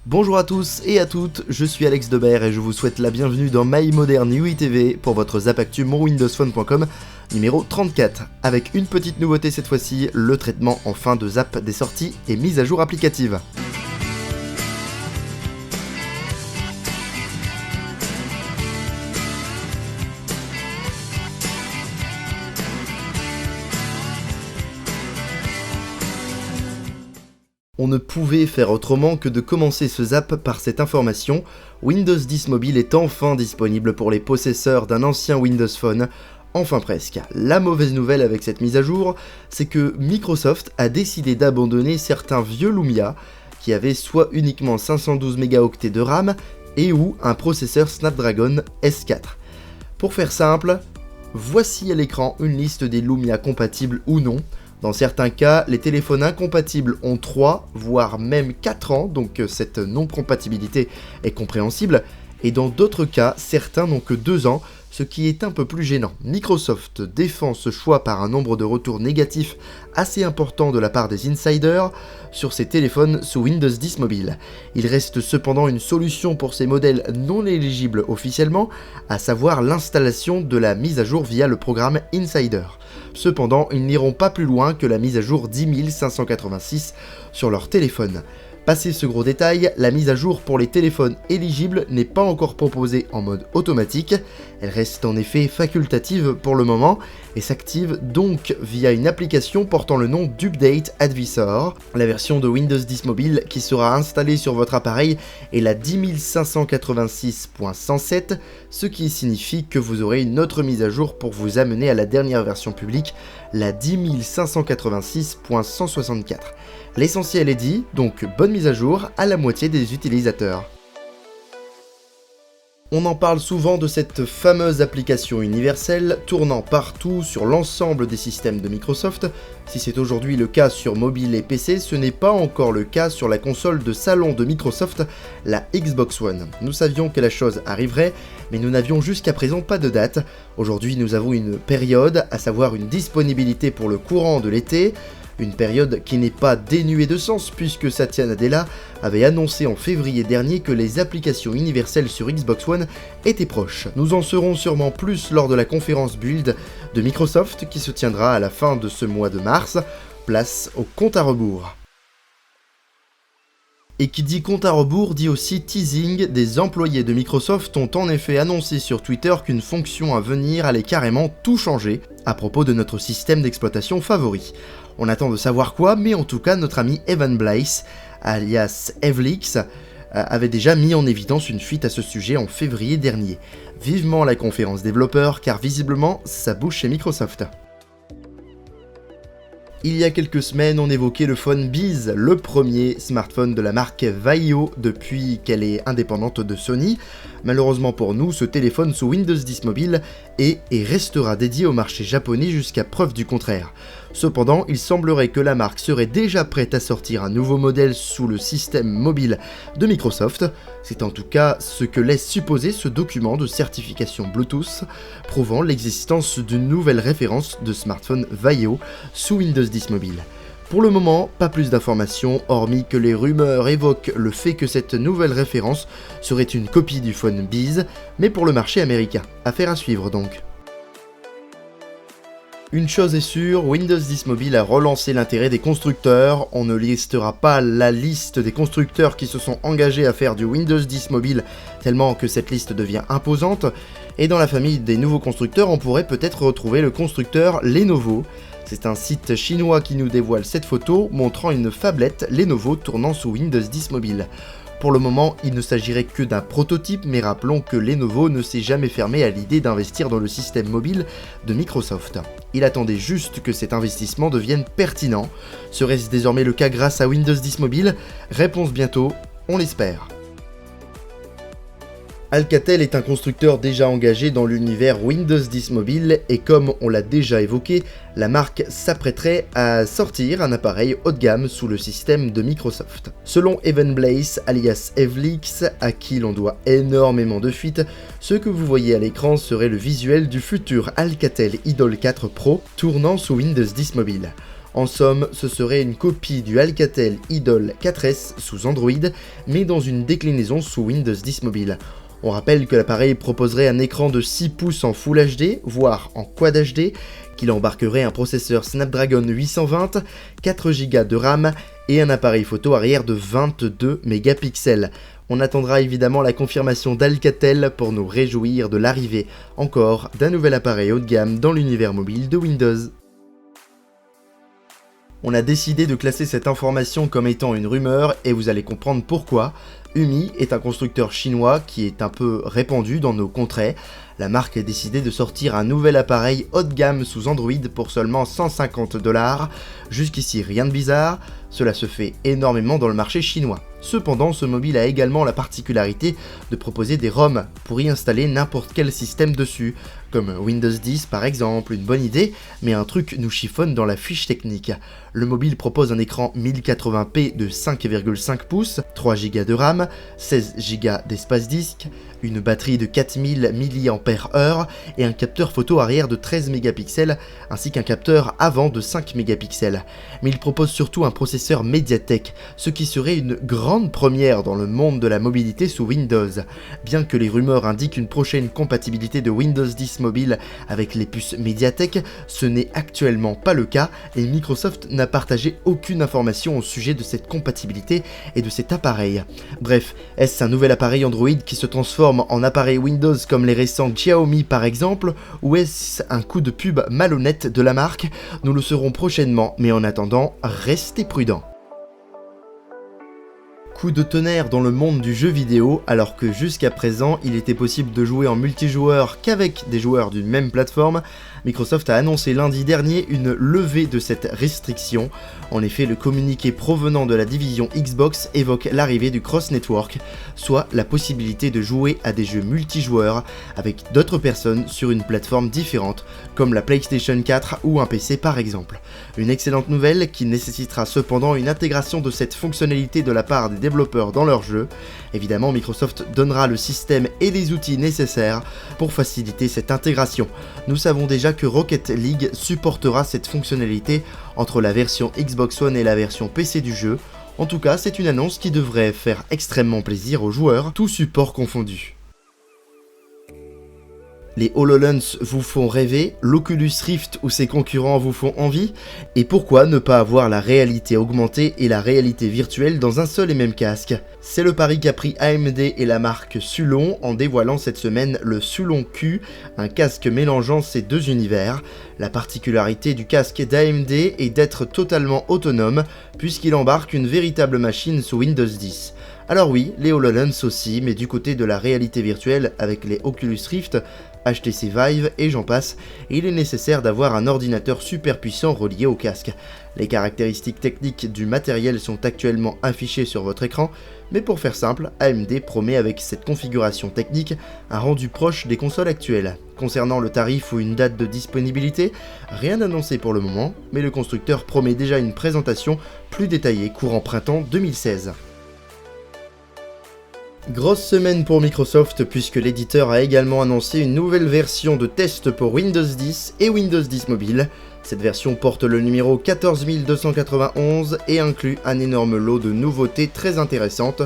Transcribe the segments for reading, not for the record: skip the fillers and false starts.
Bonjour à tous et à toutes, je suis Alex Debert et je vous souhaite la bienvenue dans My Modern UI TV pour votre Zap Actu monwindowsphone.com numéro 34, avec une petite nouveauté cette fois-ci, le traitement en fin de Zap des sorties et mises à jour applicatives. On ne pouvait faire autrement que de commencer ce zap par cette information, Windows 10 Mobile est enfin disponible pour les possesseurs d'un ancien Windows Phone, enfin presque. La mauvaise nouvelle avec cette mise à jour, c'est que Microsoft a décidé d'abandonner certains vieux Lumia qui avaient soit uniquement 512 mégaoctets de RAM et ou un processeur Snapdragon S4. Pour faire simple, voici à l'écran une liste des Lumia compatibles ou non. Dans certains cas, les téléphones incompatibles ont 3, voire même 4 ans, donc cette non-compatibilité est compréhensible, et dans d'autres cas, certains n'ont que 2 ans, ce qui est un peu plus gênant. Microsoft défend ce choix par un nombre de retours négatifs assez important de la part des insiders sur ses téléphones sous Windows 10 Mobile. Il reste cependant une solution pour ces modèles non éligibles officiellement, à savoir l'installation de la mise à jour via le programme Insider. Cependant, ils n'iront pas plus loin que la mise à jour 10586 sur leur téléphone. Passé ce gros détail, la mise à jour pour les téléphones éligibles n'est pas encore proposée en mode automatique, elle reste en effet facultative pour le moment et s'active donc via une application portant le nom d'Update Advisor. La version de Windows 10 Mobile qui sera installée sur votre appareil est la 10586.107, ce qui signifie que vous aurez une autre mise à jour pour vous amener à la dernière version publique, la 10586.164. L'essentiel est dit, donc bonne mise à jour à la moitié des utilisateurs. On en parle souvent de cette fameuse application universelle tournant partout sur l'ensemble des systèmes de Microsoft. Si c'est aujourd'hui le cas sur mobile et PC, ce n'est pas encore le cas sur la console de salon de Microsoft, la Xbox One. Nous savions que la chose arriverait, mais nous n'avions jusqu'à présent pas de date. Aujourd'hui, nous avons une période, à savoir une disponibilité pour le courant de l'été. Une période qui n'est pas dénuée de sens puisque Satya Nadella avait annoncé en février dernier que les applications universelles sur Xbox One étaient proches. Nous en saurons sûrement plus lors de la conférence Build de Microsoft qui se tiendra à la fin de ce mois de mars. Place au compte à rebours. Et qui dit compte à rebours dit aussi teasing. Des employés de Microsoft ont en effet annoncé sur Twitter qu'une fonction à venir allait carrément tout changer à propos de notre système d'exploitation favori. On attend de savoir quoi, mais en tout cas notre ami Evan Blaise, alias Evlix, avait déjà mis en évidence une fuite à ce sujet en février dernier. Vivement la conférence développeur, car visiblement ça bouge chez Microsoft. Il y a quelques semaines, on évoquait le phone Biz, le premier smartphone de la marque Vaio depuis qu'elle est indépendante de Sony. Malheureusement pour nous, ce téléphone sous Windows 10 Mobile est et restera dédié au marché japonais jusqu'à preuve du contraire. Cependant, il semblerait que la marque serait déjà prête à sortir un nouveau modèle sous le système mobile de Microsoft. C'est en tout cas ce que laisse supposer ce document de certification Bluetooth prouvant l'existence d'une nouvelle référence de smartphone Vaio sous Windows 10 Mobile. Pour le moment, pas plus d'informations, hormis que les rumeurs évoquent le fait que cette nouvelle référence serait une copie du phone Biz, mais pour le marché américain. Affaire à suivre donc. Une chose est sûre, Windows 10 Mobile a relancé l'intérêt des constructeurs. On ne listera pas la liste des constructeurs qui se sont engagés à faire du Windows 10 Mobile tellement que cette liste devient imposante. Et dans la famille des nouveaux constructeurs, on pourrait peut-être retrouver le constructeur Lenovo. C'est un site chinois qui nous dévoile cette photo montrant une phablette Lenovo tournant sous Windows 10 Mobile. Pour le moment, il ne s'agirait que d'un prototype, mais rappelons que Lenovo ne s'est jamais fermé à l'idée d'investir dans le système mobile de Microsoft. Il attendait juste que cet investissement devienne pertinent. Serait-ce désormais le cas grâce à Windows 10 Mobile ? Réponse bientôt, on l'espère. Alcatel est un constructeur déjà engagé dans l'univers Windows 10 Mobile et comme on l'a déjà évoqué, la marque s'apprêterait à sortir un appareil haut de gamme sous le système de Microsoft. Selon Evan Blaise, alias Evlix, à qui l'on doit énormément de fuites, ce que vous voyez à l'écran serait le visuel du futur Alcatel Idol 4 Pro tournant sous Windows 10 Mobile. En somme, ce serait une copie du Alcatel Idol 4S sous Android, mais dans une déclinaison sous Windows 10 Mobile. On rappelle que l'appareil proposerait un écran de 6 pouces en Full HD, voire en Quad HD, qu'il embarquerait un processeur Snapdragon 820, 4 Go de RAM et un appareil photo arrière de 22 mégapixels. On attendra évidemment la confirmation d'Alcatel pour nous réjouir de l'arrivée encore d'un nouvel appareil haut de gamme dans l'univers mobile de Windows. On a décidé de classer cette information comme étant une rumeur et vous allez comprendre pourquoi. Umi est un constructeur chinois qui est un peu répandu dans nos contrées. La marque a décidé de sortir un nouvel appareil haut de gamme sous Android pour seulement 150 $. Jusqu'ici rien de bizarre, cela se fait énormément dans le marché chinois. Cependant, ce mobile a également la particularité de proposer des ROM pour y installer n'importe quel système dessus, comme Windows 10 par exemple, une bonne idée, mais un truc nous chiffonne dans la fiche technique. Le mobile propose un écran 1080p de 5,5 pouces, 3 Go de RAM, 16 Go d'espace disque, une batterie de 4000 mAh et un capteur photo arrière de 13 mégapixels ainsi qu'un capteur avant de 5 mégapixels. Mais il propose surtout un processeur Mediatek, ce qui serait une grande première dans le monde de la mobilité sous Windows. Bien que les rumeurs indiquent une prochaine compatibilité de Windows 10 Mobile avec les puces Mediatek, ce n'est actuellement pas le cas et Microsoft n'a partagé aucune information au sujet de cette compatibilité et de cet appareil. Bref, est-ce un nouvel appareil Android qui se transforme en appareil Windows comme les récents Xiaomi par exemple, ou est-ce un coup de pub malhonnête de la marque? Nous le saurons prochainement, mais en attendant, restez prudents. Coup de tonnerre dans le monde du jeu vidéo, alors que jusqu'à présent il était possible de jouer en multijoueur qu'avec des joueurs d'une même plateforme, Microsoft a annoncé lundi dernier une levée de cette restriction. En effet, le communiqué provenant de la division Xbox évoque l'arrivée du Cross Network, soit la possibilité de jouer à des jeux multijoueurs avec d'autres personnes sur une plateforme différente, comme la PlayStation 4 ou un PC par exemple. Une excellente nouvelle qui nécessitera cependant une intégration de cette fonctionnalité de la part des développeurs dans leur jeu. Évidemment, Microsoft donnera le système et les outils nécessaires pour faciliter cette intégration. Nous savons déjà que Rocket League supportera cette fonctionnalité entre la version Xbox One et la version PC du jeu. En tout cas, c'est une annonce qui devrait faire extrêmement plaisir aux joueurs, tous supports confondus. Les HoloLens vous font rêver, l'Oculus Rift ou ses concurrents vous font envie, et pourquoi ne pas avoir la réalité augmentée et la réalité virtuelle dans un seul et même casque? C'est le pari qu'a pris AMD et la marque Sulon en dévoilant cette semaine le Sulon Q, un casque mélangeant ces deux univers. La particularité du casque d'AMD est d'être totalement autonome, puisqu'il embarque une véritable machine sous Windows 10. Alors oui, les HoloLens aussi, mais du côté de la réalité virtuelle avec les Oculus Rift, HTC Vive et j'en passe, il est nécessaire d'avoir un ordinateur super puissant relié au casque. Les caractéristiques techniques du matériel sont actuellement affichées sur votre écran, mais pour faire simple, AMD promet avec cette configuration technique un rendu proche des consoles actuelles. Concernant le tarif ou une date de disponibilité, rien d'annoncé pour le moment, mais le constructeur promet déjà une présentation plus détaillée courant printemps 2016. Grosse semaine pour Microsoft puisque l'éditeur a également annoncé une nouvelle version de test pour Windows 10 et Windows 10 Mobile. Cette version porte le numéro 14291 et inclut un énorme lot de nouveautés très intéressantes.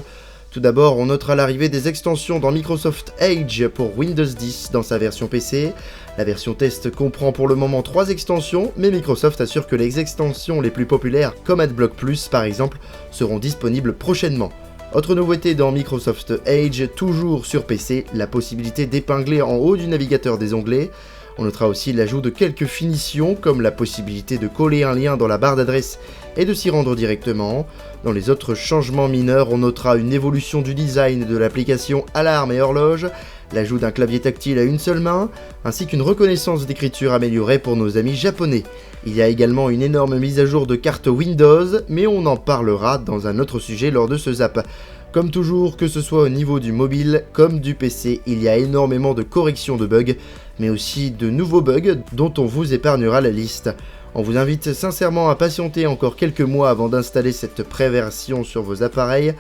Tout d'abord, on notera l'arrivée des extensions dans Microsoft Edge pour Windows 10 dans sa version PC. La version test comprend pour le moment 3 extensions, mais Microsoft assure que les extensions les plus populaires, comme AdBlock Plus par exemple, seront disponibles prochainement. Autre nouveauté dans Microsoft Edge, toujours sur PC, la possibilité d'épingler en haut du navigateur des onglets. On notera aussi l'ajout de quelques finitions, comme la possibilité de coller un lien dans la barre d'adresse et de s'y rendre directement. Dans les autres changements mineurs, on notera une évolution du design de l'application Alarme et Horloge, l'ajout d'un clavier tactile à une seule main, ainsi qu'une reconnaissance d'écriture améliorée pour nos amis japonais. Il y a également une énorme mise à jour de carte Windows, mais on en parlera dans un autre sujet lors de ce zap. Comme toujours, que ce soit au niveau du mobile comme du PC, il y a énormément de corrections de bugs, mais aussi de nouveaux bugs dont on vous épargnera la liste. On vous invite sincèrement à patienter encore quelques mois avant d'installer cette pré-version sur vos appareils,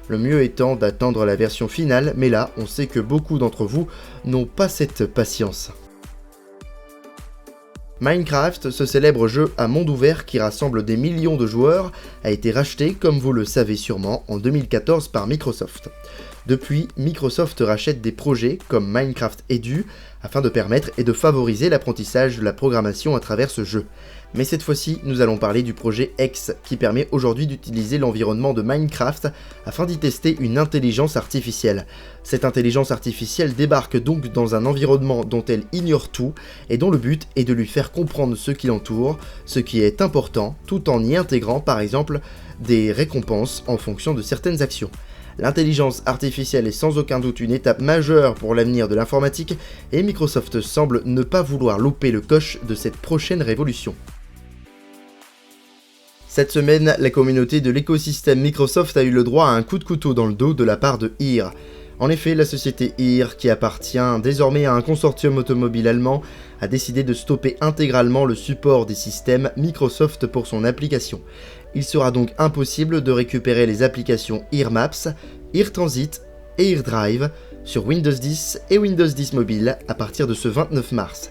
le mieux étant d'attendre la version finale, mais là, on sait que beaucoup d'entre vous n'ont pas cette patience. Minecraft, ce célèbre jeu à monde ouvert qui rassemble des millions de joueurs, a été racheté, comme vous le savez sûrement, en 2014 par Microsoft. Depuis, Microsoft rachète des projets comme Minecraft Edu afin de permettre et de favoriser l'apprentissage de la programmation à travers ce jeu. Mais cette fois-ci, nous allons parler du projet X qui permet aujourd'hui d'utiliser l'environnement de Minecraft afin d'y tester une intelligence artificielle. Cette intelligence artificielle débarque donc dans un environnement dont elle ignore tout et dont le but est de lui faire comprendre ce qui l'entoure, ce qui est important, tout en y intégrant par exemple des récompenses en fonction de certaines actions. L'intelligence artificielle est sans aucun doute une étape majeure pour l'avenir de l'informatique et Microsoft semble ne pas vouloir louper le coche de cette prochaine révolution. Cette semaine, la communauté de l'écosystème Microsoft a eu le droit à un coup de couteau dans le dos de la part de HERE. En effet, la société HERE, qui appartient désormais à un consortium automobile allemand, a décidé de stopper intégralement le support des systèmes Microsoft pour son application. Il sera donc impossible de récupérer les applications HERE Maps, HERE Transit et HERE Drive sur Windows 10 et Windows 10 Mobile à partir de ce 29 mars.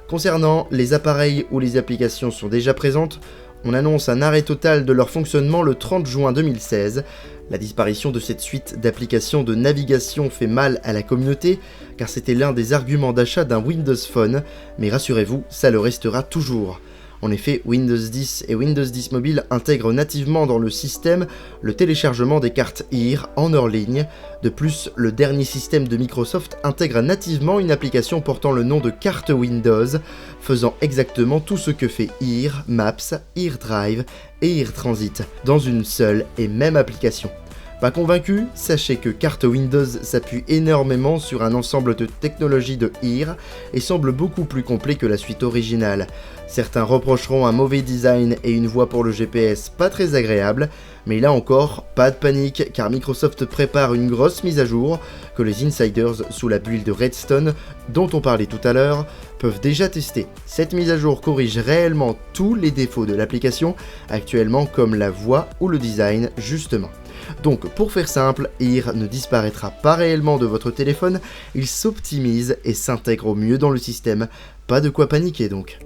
Concernant les appareils où les applications sont déjà présentes, on annonce un arrêt total de leur fonctionnement le 30 juin 2016. La disparition de cette suite d'applications de navigation fait mal à la communauté, car c'était l'un des arguments d'achat d'un Windows Phone, mais rassurez-vous, ça le restera toujours. En effet, Windows 10 et Windows 10 Mobile intègrent nativement dans le système le téléchargement des cartes HERE en hors ligne. De plus, le dernier système de Microsoft intègre nativement une application portant le nom de carte Windows, faisant exactement tout ce que fait HERE Maps, HERE Drive et HERE Transit, dans une seule et même application. Pas convaincu? Sachez que Carte Windows s'appuie énormément sur un ensemble de technologies de HERE et semble beaucoup plus complet que la suite originale. Certains reprocheront un mauvais design et une voix pour le GPS pas très agréable, mais là encore, pas de panique car Microsoft prépare une grosse mise à jour que les insiders sous la bulle de Redstone, dont on parlait tout à l'heure, peuvent déjà tester. Cette mise à jour corrige réellement tous les défauts de l'application actuellement comme la voix ou le design justement. Donc pour faire simple, HERE ne disparaîtra pas réellement de votre téléphone, il s'optimise et s'intègre au mieux dans le système. Pas de quoi paniquer donc.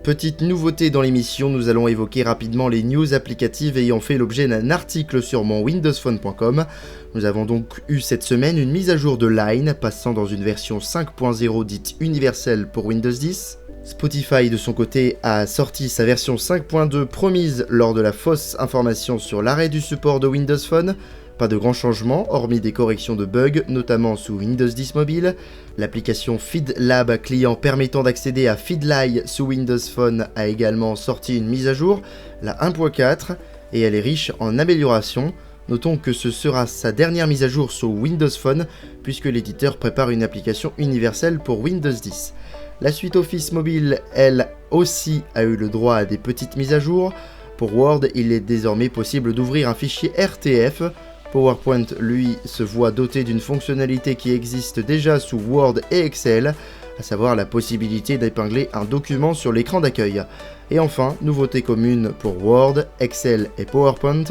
Petite nouveauté dans l'émission, nous allons évoquer rapidement les news applicatives ayant fait l'objet d'un article sur mon windowsphone.com. Nous avons donc eu cette semaine une mise à jour de Line, passant dans une version 5.0 dite universelle pour Windows 10. Spotify de son côté a sorti sa version 5.2 promise lors de la fausse information sur l'arrêt du support de Windows Phone. Pas de grands changements, hormis des corrections de bugs, notamment sous Windows 10 Mobile. L'application FeedLab client permettant d'accéder à Feedly sous Windows Phone a également sorti une mise à jour, la 1.4, et elle est riche en améliorations. Notons que ce sera sa dernière mise à jour sous Windows Phone, puisque l'éditeur prépare une application universelle pour Windows 10. La suite Office Mobile, elle aussi, a eu le droit à des petites mises à jour. Pour Word, il est désormais possible d'ouvrir un fichier RTF. PowerPoint, lui, se voit doté d'une fonctionnalité qui existe déjà sous Word et Excel, à savoir la possibilité d'épingler un document sur l'écran d'accueil. Et enfin, nouveauté commune pour Word, Excel et PowerPoint,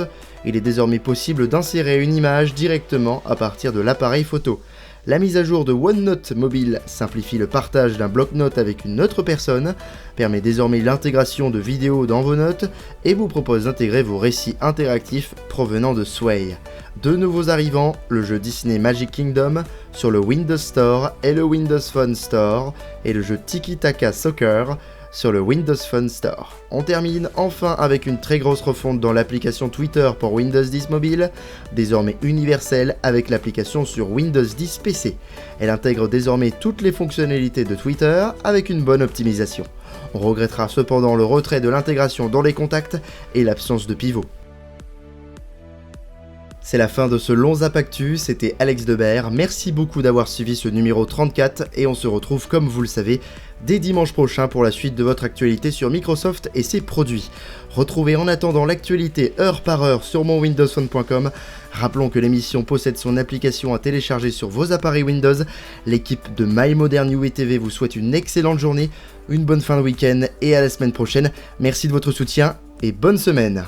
il est désormais possible d'insérer une image directement à partir de l'appareil photo. La mise à jour de OneNote Mobile simplifie le partage d'un bloc-notes avec une autre personne, permet désormais l'intégration de vidéos dans vos notes et vous propose d'intégrer vos récits interactifs provenant de Sway. Deux nouveaux arrivants, le jeu Disney Magic Kingdom sur le Windows Store et le Windows Phone Store, et le jeu Tiki Taka Soccer sur le Windows Phone Store. On termine enfin avec une très grosse refonte dans l'application Twitter pour Windows 10 Mobile, désormais universelle avec l'application sur Windows 10 PC. Elle intègre désormais toutes les fonctionnalités de Twitter avec une bonne optimisation. On regrettera cependant le retrait de l'intégration dans les contacts et l'absence de pivot. C'est la fin de ce long Zap Actu, c'était Alex Debert, merci beaucoup d'avoir suivi ce numéro 34 et on se retrouve comme vous le savez dès dimanche prochain pour la suite de votre actualité sur Microsoft et ses produits. Retrouvez en attendant l'actualité heure par heure sur mon windowsphone.com. Rappelons que l'émission possède son application à télécharger sur vos appareils Windows. L'équipe de My Modern UA TV vous souhaite une excellente journée, une bonne fin de week-end et à la semaine prochaine. Merci de votre soutien et bonne semaine.